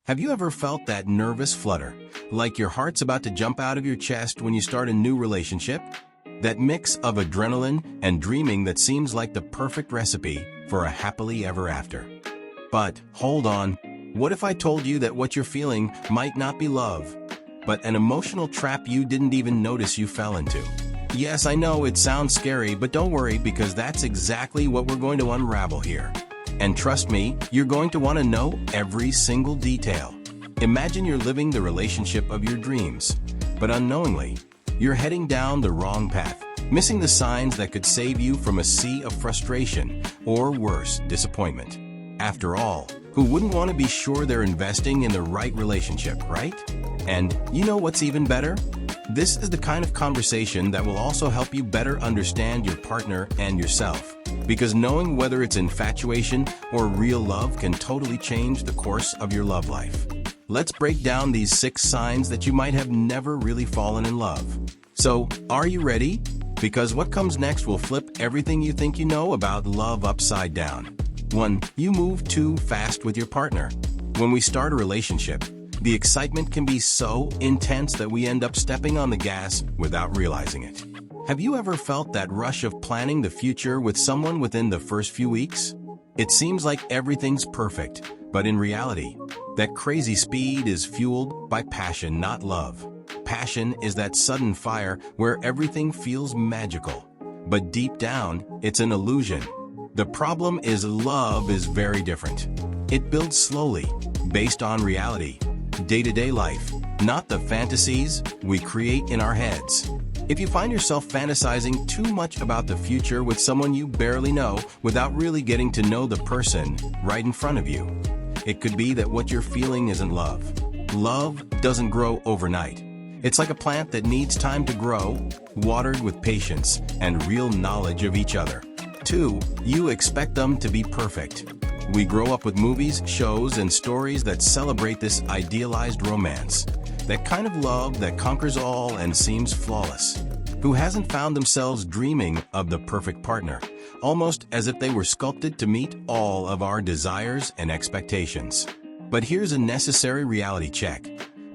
Have you ever felt that nervous flutter, like your heart's about to jump out of your chest when you start a new relationship? That mix of adrenaline and dreaming that seems like the perfect recipe for a happily ever after. But hold on, what if I told you that what you're feeling might not be love, but an emotional trap you didn't even notice you fell into? Yes, I know it sounds scary, but don't worry, because that's exactly what we're going to unravel here. And trust me, you're going to want to know every single detail. Imagine you're living the relationship of your dreams, but unknowingly, you're heading down the wrong path, missing the signs that could save you from a sea of frustration, or worse, disappointment. After all, who wouldn't want to be sure they're investing in the right relationship, right? And you know what's even better? This is the kind of conversation that will also help you better understand your partner and yourself. Because knowing whether it's infatuation or real love can totally change the course of your love life. Let's break down these 6 signs that you might have never really fallen in love. So, are you ready? Because what comes next will flip everything you think you know about love upside down. 1. You move too fast with your partner. When we start a relationship, the excitement can be so intense that we end up stepping on the gas without realizing it. Have you ever felt that rush of planning the future with someone within the first few weeks? It seems like everything's perfect, but in reality, that crazy speed is fueled by passion, not love. Passion is that sudden fire where everything feels magical, but deep down, it's an illusion. The problem is love is very different. It builds slowly, based on reality, day-to-day life, not the fantasies we create in our heads. If you find yourself fantasizing too much about the future with someone you barely know without really getting to know the person right in front of you, it could be that what you're feeling isn't love. Love doesn't grow overnight. It's like a plant that needs time to grow, watered with patience and real knowledge of each other. 2. You expect them to be perfect. We grow up with movies, shows, and stories that celebrate this idealized romance. That kind of love that conquers all and seems flawless. Who hasn't found themselves dreaming of the perfect partner, almost as if they were sculpted to meet all of our desires and expectations? But here's a necessary reality check.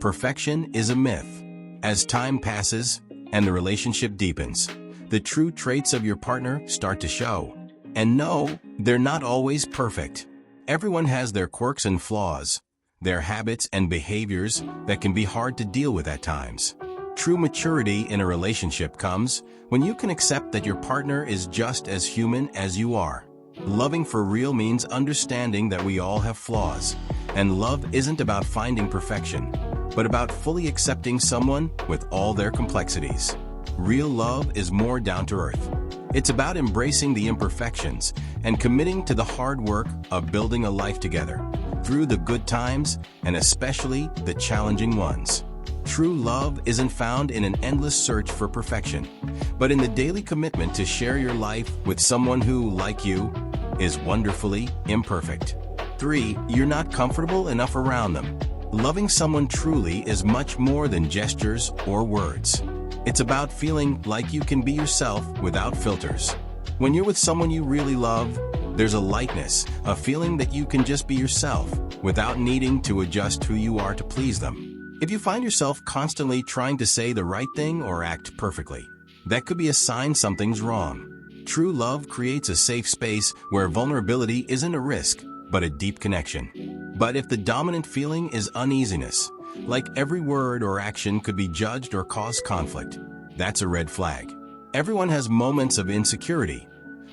Perfection is a myth. As time passes and the relationship deepens, the true traits of your partner start to show. And no, they're not always perfect. Everyone has their quirks and flaws, their habits and behaviors that can be hard to deal with at times. True maturity in a relationship comes when you can accept that your partner is just as human as you are. Loving for real means understanding that we all have flaws, and love isn't about finding perfection, but about fully accepting someone with all their complexities. Real love is more down to earth. It's about embracing the imperfections and committing to the hard work of building a life together, through the good times and especially the challenging ones. True love isn't found in an endless search for perfection, but in the daily commitment to share your life with someone who, like you, is wonderfully imperfect. 3. You're not comfortable enough around them. Loving someone truly is much more than gestures or words. It's about feeling like you can be yourself without filters. When you're with someone you really love, there's a lightness, a feeling that you can just be yourself without needing to adjust who you are to please them. If you find yourself constantly trying to say the right thing or act perfectly, that could be a sign something's wrong. True love creates a safe space where vulnerability isn't a risk, but a deep connection. But if the dominant feeling is uneasiness, like every word or action could be judged or cause conflict, that's a red flag. Everyone has moments of insecurity,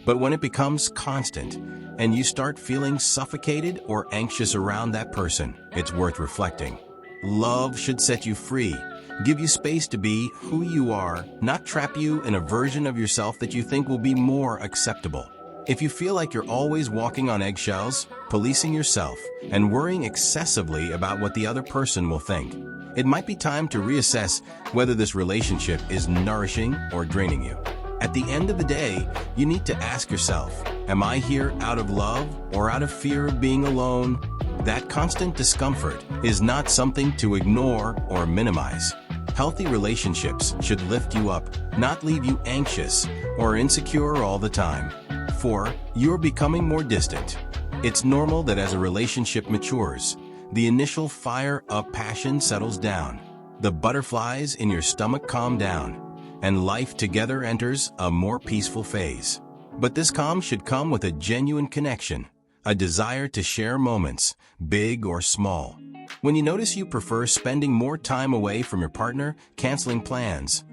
but when it becomes constant and you start feeling suffocated or anxious around that person, it's worth reflecting. Love should set you free, give you space to be who you are, not trap you in a version of yourself that you think will be more acceptable. If you feel like you're always walking on eggshells, policing yourself, and worrying excessively about what the other person will think, it might be time to reassess whether this relationship is nourishing or draining you. At the end of the day, you need to ask yourself, am I here out of love or out of fear of being alone? That constant discomfort is not something to ignore or minimize. Healthy relationships should lift you up, not leave you anxious or insecure all the time. 4. You're becoming more distant. It's normal that as a relationship matures, the initial fire of passion settles down, the butterflies in your stomach calm down, and life together enters a more peaceful phase. But this calm should come with a genuine connection, a desire to share moments, big or small. When you notice you prefer spending more time away from your partner, canceling plans,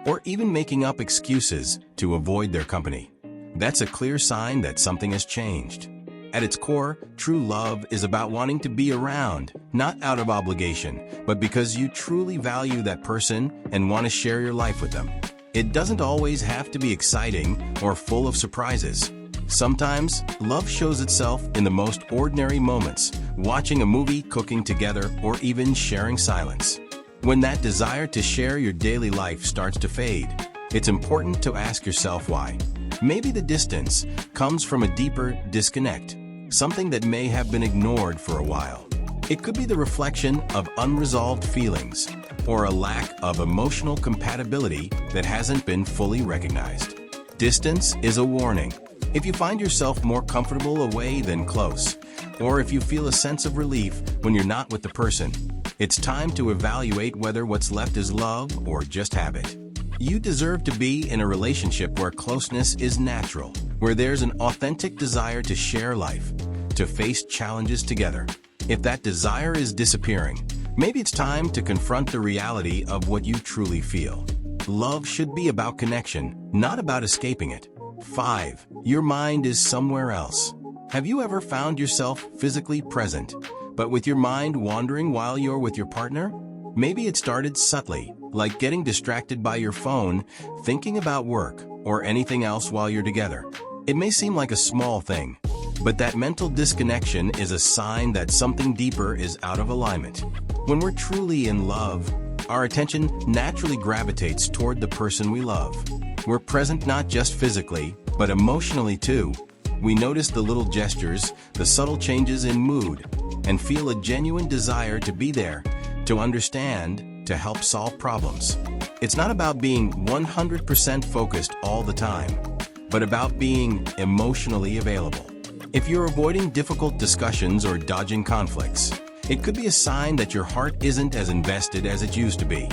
or even making up excuses to avoid their company, that's a clear sign that something has changed. At its core, true love is about wanting to be around, not out of obligation, but because you truly value that person and want to share your life with them. It doesn't always have to be exciting or full of surprises. Sometimes, love shows itself in the most ordinary moments, watching a movie, cooking together, or even sharing silence. When that desire to share your daily life starts to fade, it's important to ask yourself why. Maybe the distance comes from a deeper disconnect, something that may have been ignored for a while. It could be the reflection of unresolved feelings or a lack of emotional compatibility that hasn't been fully recognized. Distance is a warning. If you find yourself more comfortable away than close, or if you feel a sense of relief when you're not with the person, it's time to evaluate whether what's left is love or just habit. You deserve to be in a relationship where closeness is natural, where there's an authentic desire to share life, to face challenges together. If that desire is disappearing, maybe it's time to confront the reality of what you truly feel. Love should be about connection, not about escaping it. 5. Your mind is somewhere else. Have you ever found yourself physically present, but with your mind wandering while you're with your partner? Maybe it started subtly, like getting distracted by your phone, thinking about work, or anything else while you're together. It may seem like a small thing, but that mental disconnection is a sign that something deeper is out of alignment. When we're truly in love, our attention naturally gravitates toward the person we love. We're present not just physically, but emotionally too. We notice the little gestures, the subtle changes in mood, and feel a genuine desire to be there, to understand, to help solve problems. It's not about being 100% focused all the time, but about being emotionally available. If you're avoiding difficult discussions or dodging conflicts, it could be a sign that your heart isn't as invested as it used to be.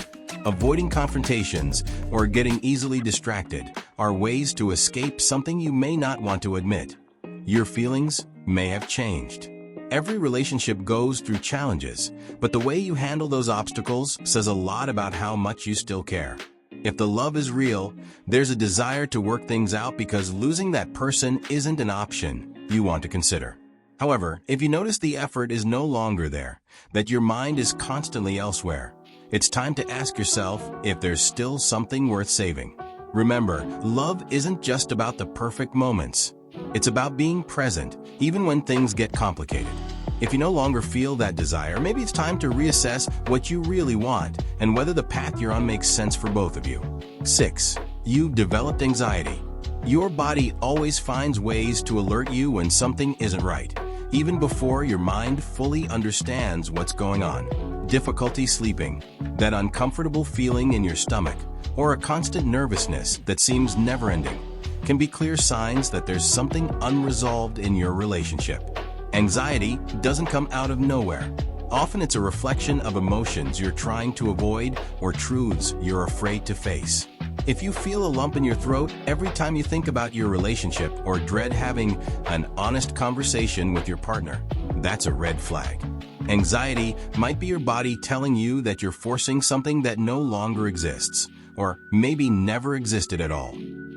Avoiding confrontations or getting easily distracted are ways to escape something you may not want to admit. Your feelings may have changed. Every relationship goes through challenges, but the way you handle those obstacles says a lot about how much you still care. If the love is real, there's a desire to work things out because losing that person isn't an option you want to consider. However, if you notice the effort is no longer there, that your mind is constantly elsewhere, it's time to ask yourself if there's still something worth saving. Remember, love isn't just about the perfect moments. It's about being present, even when things get complicated. If you no longer feel that desire, maybe it's time to reassess what you really want and whether the path you're on makes sense for both of you. 6. You've developed anxiety. Your body always finds ways to alert you when something isn't right, even before your mind fully understands what's going on. Difficulty sleeping, that uncomfortable feeling in your stomach, or a constant nervousness that seems never-ending, can be clear signs that there's something unresolved in your relationship. Anxiety doesn't come out of nowhere. Often it's a reflection of emotions you're trying to avoid or truths you're afraid to face. If you feel a lump in your throat every time you think about your relationship or dread having an honest conversation with your partner, that's a red flag. Anxiety might be your body telling you that you're forcing something that no longer exists, or maybe never existed at all.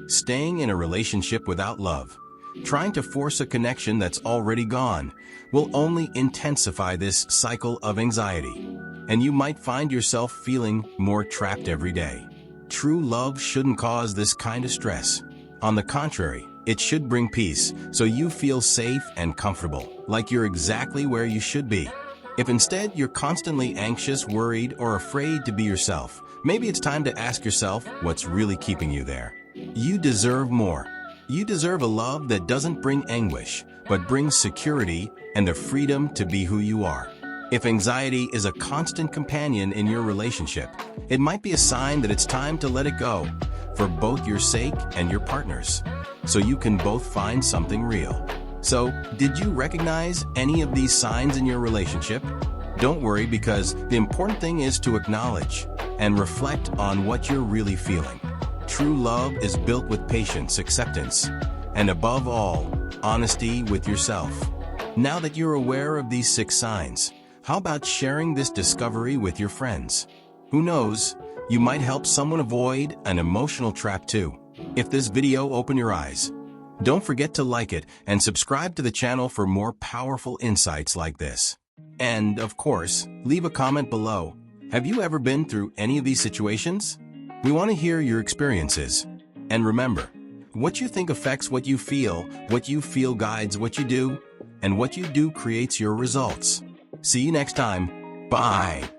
Staying in a relationship without love, trying to force a connection that's already gone, will only intensify this cycle of anxiety, and you might find yourself feeling more trapped every day. True love shouldn't cause this kind of stress. On the contrary, it should bring peace, so you feel safe and comfortable, like you're exactly where you should be. If instead you're constantly anxious, worried, or afraid to be yourself, maybe it's time to ask yourself what's really keeping you there. You deserve more. You deserve a love that doesn't bring anguish, but brings security and the freedom to be who you are. If anxiety is a constant companion in your relationship, it might be a sign that it's time to let it go, for both your sake and your partner's, so you can both find something real. So, did you recognize any of these signs in your relationship? Don't worry, because the important thing is to acknowledge and reflect on what you're really feeling. True love is built with patience, acceptance, and above all, honesty with yourself. Now that you're aware of these 6 signs, how about sharing this discovery with your friends? Who knows, you might help someone avoid an emotional trap too. If this video opened your eyes, don't forget to like it and subscribe to the channel for more powerful insights like this. And, of course, leave a comment below. Have you ever been through any of these situations? We want to hear your experiences. And remember, what you think affects what you feel guides what you do, and what you do creates your results. See you next time. Bye.